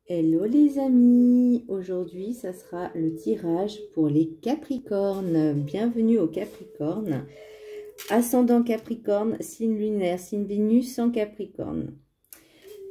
Hello les amis, aujourd'hui ça sera le tirage pour les Capricornes. Bienvenue aux Capricornes. Ascendant Capricorne, signe lunaire, signe Vénus en Capricorne.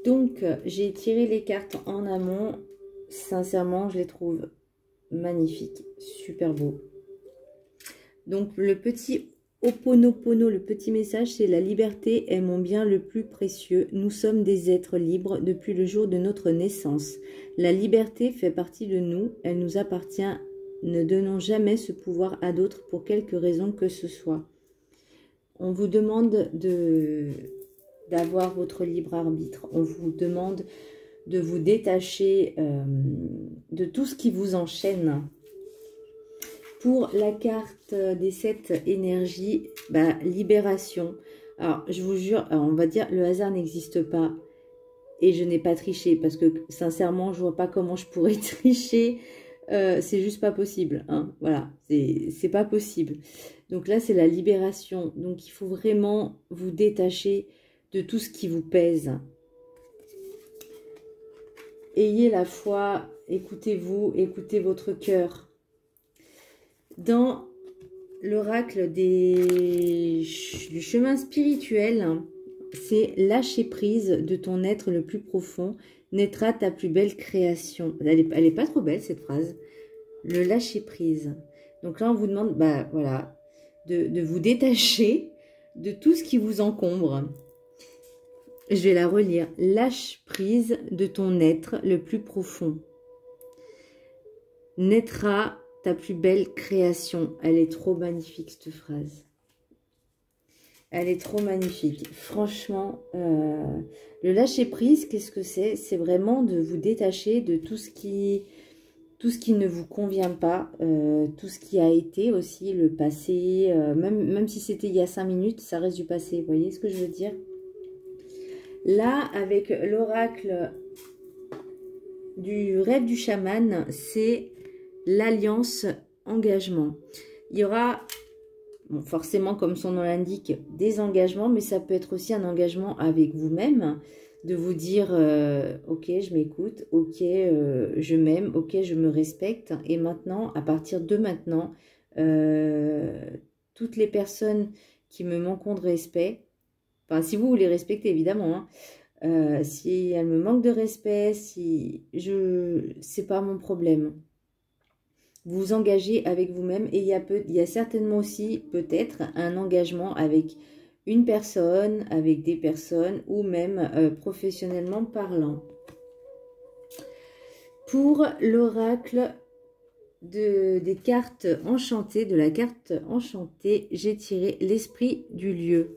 Donc j'ai tiré les cartes en amont. Sincèrement, je les trouve magnifiques, super beaux. Donc le petit Ho'oponopono, le petit message, c'est: la liberté est mon bien le plus précieux. Nous sommes des êtres libres depuis le jour de notre naissance. La liberté fait partie de nous, elle nous appartient. Ne donnons jamais ce pouvoir à d'autres pour quelque raison que ce soit. On vous demande d'avoir votre libre arbitre. On vous demande de vous détacher de tout ce qui vous enchaîne. Pour la carte des 7 énergies, libération. Alors, je vous jure, on va dire, le hasard n'existe pas. Et je n'ai pas triché, parce que, sincèrement, je vois pas comment je pourrais tricher. C'est juste pas possible. Hein. Voilà, c'est pas possible. Donc là, c'est la libération. Donc, il faut vraiment vous détacher de tout ce qui vous pèse. Ayez la foi, écoutez-vous, écoutez votre cœur. Dans l'oracle du chemin spirituel, c'est lâcher prise de ton être le plus profond, naîtra ta plus belle création. Elle est pas trop belle cette phrase. Le lâcher prise. Donc là, on vous demande, voilà, de vous détacher de tout ce qui vous encombre. Je vais la relire. Lâche prise de ton être le plus profond. Naîtra ta plus belle création. Elle est trop magnifique, cette phrase. Elle est trop magnifique. Franchement, le lâcher prise, qu'est-ce que c'est? C'est vraiment de vous détacher de tout ce qui ne vous convient pas, tout ce qui a été aussi, le passé, même si c'était il y a 5 minutes, ça reste du passé. Vous voyez ce que je veux dire? Là, avec l'oracle du rêve du chaman, c'est l'alliance engagement. Il y aura, bon, forcément, comme son nom l'indique, des engagements, mais ça peut être aussi un engagement avec vous-même, de vous dire ok, je m'écoute, ok, je m'aime, ok, je me respecte. Et maintenant, à partir de maintenant, toutes les personnes qui me manquent de respect, enfin, si vous les respectez évidemment, hein, si elles me manquent de respect, c'est pas mon problème. Vous vous engagez avec vous-même, et il y a certainement aussi peut-être un engagement avec une personne, avec des personnes, ou même professionnellement parlant. Pour l'oracle des cartes enchantées, de la carte enchantée, j'ai tiré l'esprit du lieu.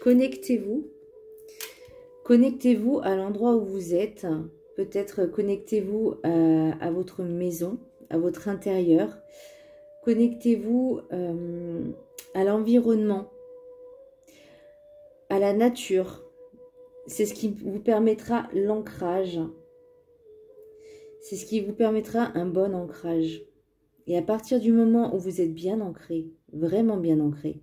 Connectez-vous. Connectez-vous à l'endroit où vous êtes. Peut-être connectez-vous à votre maison, à votre intérieur. Connectez-vous à l'environnement, à la nature. C'est ce qui vous permettra l'ancrage. C'est ce qui vous permettra un bon ancrage. Et à partir du moment où vous êtes bien ancré, vraiment bien ancré,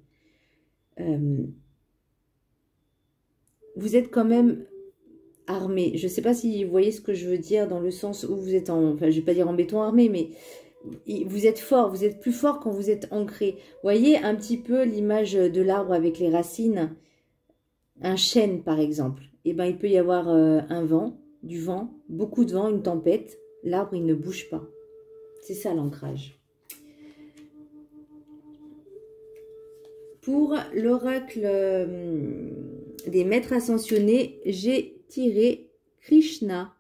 vous êtes quand même armé. Je ne sais pas si vous voyez ce que je veux dire, dans le sens où vous êtes en... Enfin, je ne vais pas dire en béton armé, mais vous êtes fort, vous êtes plus fort quand vous êtes ancré. Vous voyez un petit peu l'image de l'arbre avec les racines. Un chêne, par exemple. Eh ben, il peut y avoir un vent, du vent, beaucoup de vent, une tempête. L'arbre, il ne bouge pas. C'est ça l'ancrage. Pour l'oracle des maîtres ascensionnés, j'ai tiré Krishna.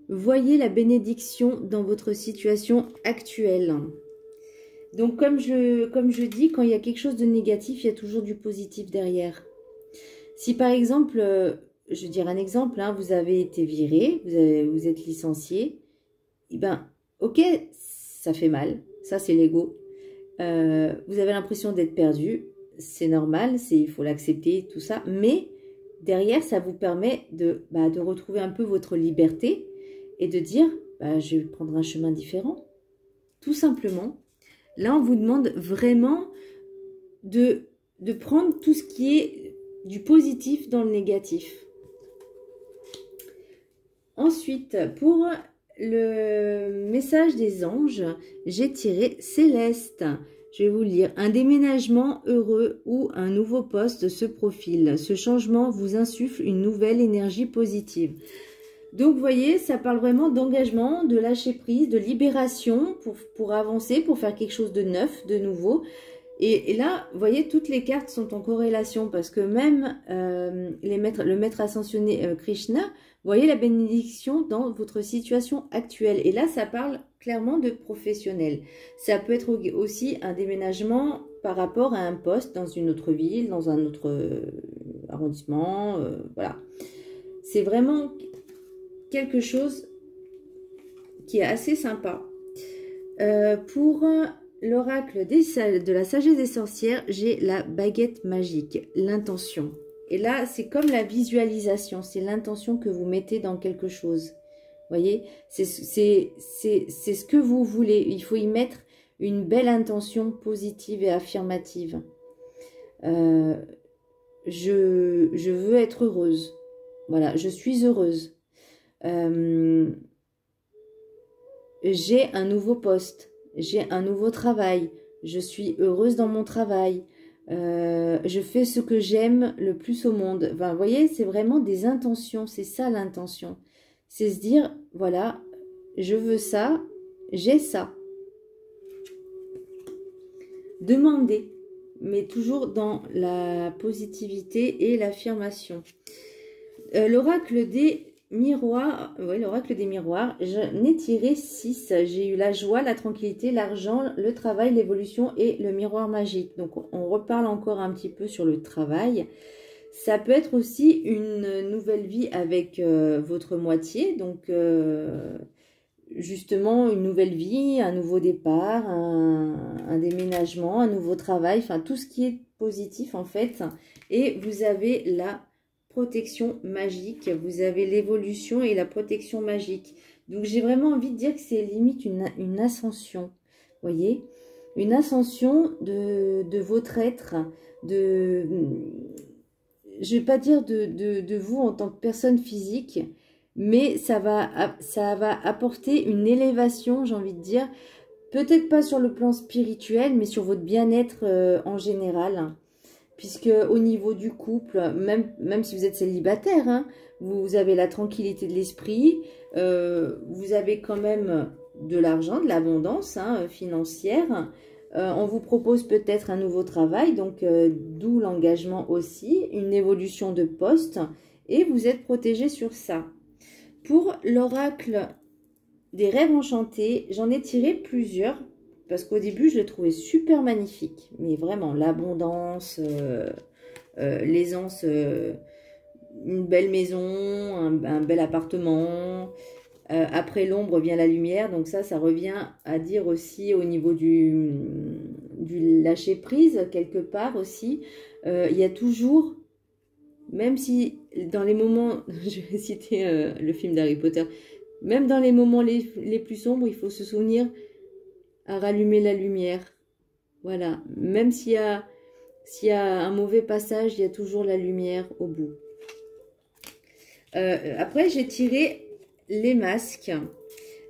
Voyez la bénédiction dans votre situation actuelle. Donc, comme je dis, quand il y a quelque chose de négatif, il y a toujours du positif derrière. Si par exemple, je veux dire un exemple, hein, vous avez été viré, vous êtes licencié, eh ben, ok, ça fait mal, ça c'est l'ego. Vous avez l'impression d'être perdu, c'est normal, il faut l'accepter, tout ça, mais derrière, ça vous permet de retrouver un peu votre liberté et de dire, je vais prendre un chemin différent, tout simplement. Là, on vous demande vraiment de prendre tout ce qui est du positif dans le négatif. Ensuite, pour le message des anges, j'ai tiré Céleste. Je vais vous le lire. Un déménagement heureux ou un nouveau poste se profile. Ce changement vous insuffle une nouvelle énergie positive. Donc, vous voyez, ça parle vraiment d'engagement, de lâcher prise, de libération pour avancer, pour faire quelque chose de neuf, de nouveau. Et là, vous voyez, toutes les cartes sont en corrélation parce que même le maître ascensionné Krishna, vous voyez la bénédiction dans votre situation actuelle. Et là, ça parle clairement de professionnel. Ça peut être aussi un déménagement par rapport à un poste dans une autre ville, dans un autre arrondissement. Voilà. C'est vraiment quelque chose qui est assez sympa. Pour l'oracle de la sagesse des sorcières, j'ai la baguette magique, l'intention. Et là, c'est comme la visualisation, c'est l'intention que vous mettez dans quelque chose. Vous voyez, c'est ce que vous voulez. Il faut y mettre une belle intention positive et affirmative. Je veux être heureuse. Voilà, je suis heureuse. J'ai un nouveau poste. J'ai un nouveau travail. Je suis heureuse dans mon travail. Je fais ce que j'aime le plus au monde. Enfin, vous voyez, c'est vraiment des intentions. C'est ça l'intention. C'est se dire, voilà, je veux ça, j'ai ça. Demandez, mais toujours dans la positivité et l'affirmation. L'oracle des miroirs, oui, l'oracle des miroirs, j'en ai tiré 6. J'ai eu la joie, la tranquillité, l'argent, le travail, l'évolution et le miroir magique. Donc, on reparle encore un petit peu sur le travail. Ça peut être aussi une nouvelle vie avec votre moitié. Donc, justement, une nouvelle vie, un nouveau départ, un déménagement, un nouveau travail. Enfin, tout ce qui est positif, en fait. Et vous avez la protection magique, vous avez l'évolution et la protection magique. Donc, j'ai vraiment envie de dire que c'est limite une ascension, voyez, une ascension de votre être, je vais pas dire de vous en tant que personne physique, mais ça va apporter une élévation, j'ai envie de dire, peut-être pas sur le plan spirituel, mais sur votre bien-être en général. Puisque au niveau du couple, même si vous êtes célibataire, hein, vous avez la tranquillité de l'esprit, vous avez quand même de l'argent, de l'abondance financière. On vous propose peut-être un nouveau travail, donc d'où l'engagement aussi, une évolution de poste, et vous êtes protégé sur ça. Pour l'oracle des rêves enchantés, j'en ai tiré plusieurs. Parce qu'au début, je l'ai trouvé super magnifique. Mais vraiment, l'abondance, l'aisance, une belle maison, un bel appartement. Après l'ombre vient la lumière. Donc ça revient à dire aussi au niveau du lâcher-prise, quelque part aussi. Il y a toujours, même si dans les moments, je vais citer le film d'Harry Potter, même dans les moments les plus sombres, il faut se souvenir à rallumer la lumière. Voilà. Même s'il y a un mauvais passage, il y a toujours la lumière au bout. Après, j'ai tiré les masques.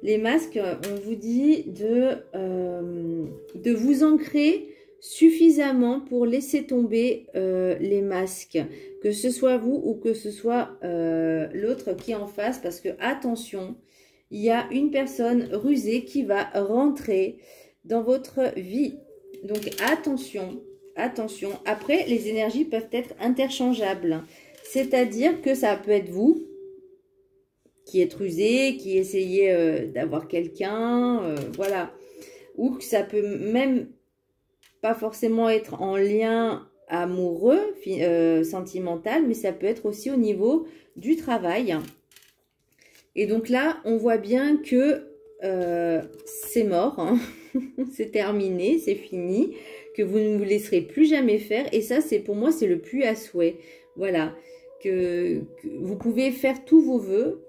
Les masques, on vous dit de vous ancrer suffisamment pour laisser tomber les masques. Que ce soit vous ou que ce soit l'autre qui est en face. Parce que, attention, il y a une personne rusée qui va rentrer dans votre vie. Donc, attention, attention. Après, les énergies peuvent être interchangeables. C'est-à-dire que ça peut être vous qui êtes rusé, qui essayez d'avoir quelqu'un, voilà. Ou que ça peut même pas forcément être en lien amoureux, sentimental, mais ça peut être aussi au niveau du travail. Et donc là, on voit bien que c'est mort, hein. C'est terminé, c'est fini, que vous ne vous laisserez plus jamais faire. Et ça, c'est pour moi, c'est le plus à souhait. Voilà, que vous pouvez faire tous vos vœux,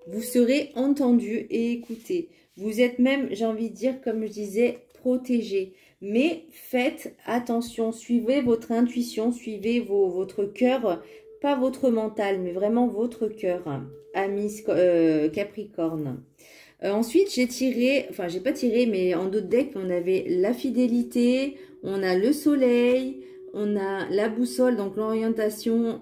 vous serez entendu et écouté. Vous êtes même, j'ai envie de dire, comme je disais, protégé. Mais faites attention, suivez votre intuition, suivez votre cœur, pas votre mental, mais vraiment votre cœur. amis Capricorne. Ensuite, j'ai tiré, enfin, j'ai pas tiré, mais en d'autres decks, on avait la fidélité, on a le soleil, on a la boussole, donc l'orientation,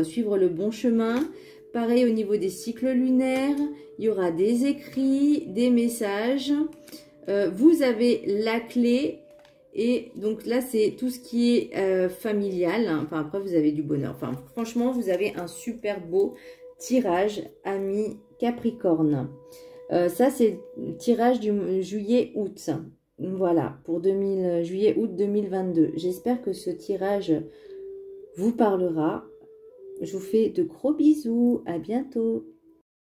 suivre le bon chemin. Pareil au niveau des cycles lunaires, il y aura des écrits, des messages. Vous avez la clé. Et donc là, c'est tout ce qui est familial. Enfin, après, vous avez du bonheur. Enfin, franchement, vous avez un super beau tirage, amis Capricorne. Ça, c'est le tirage du juillet-août. Voilà, pour juillet-août 2022. J'espère que ce tirage vous parlera. Je vous fais de gros bisous. À bientôt.